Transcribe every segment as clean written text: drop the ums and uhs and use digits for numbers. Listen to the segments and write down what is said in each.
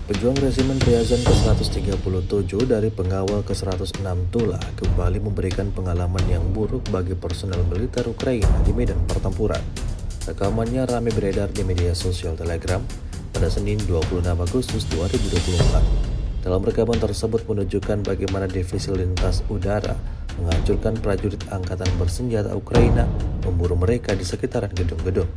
Pejuang resimen Ryazan ke-137 dari pengawal ke-106 Tula kembali memberikan pengalaman yang buruk bagi personel militer Ukraina di medan pertempuran. Rekamannya ramai beredar di media sosial Telegram pada Senin 26 Agustus 2024. Dalam rekaman tersebut menunjukkan bagaimana divisi lintas udara menghancurkan prajurit angkatan bersenjata Ukraina, memburu mereka di sekitaran gedung-gedung.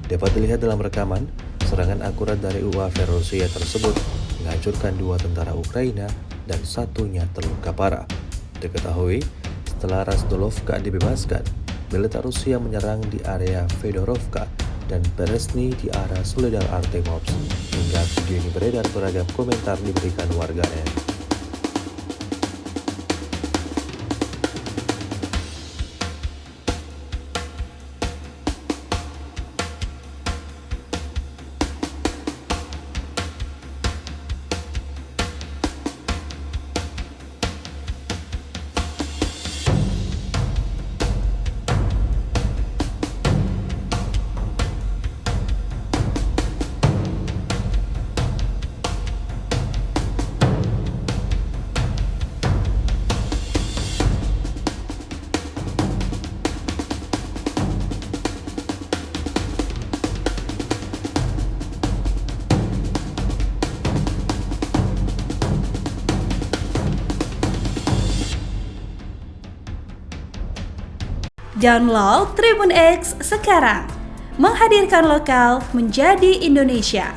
Dapat dilihat dalam rekaman, serangan akurat dari UAV Rusia tersebut menghancurkan 2 tentara Ukraina dan satunya terluka parah. Diketahui, setelah Razdolovka dibebaskan, militer Rusia menyerang di area Fedorovka dan Berezhny di arah Soledar Artemovsk. Hingga video ini beredar, beragam komentar diberikan warganet. Download Tribun X sekarang, menghadirkan lokal menjadi Indonesia.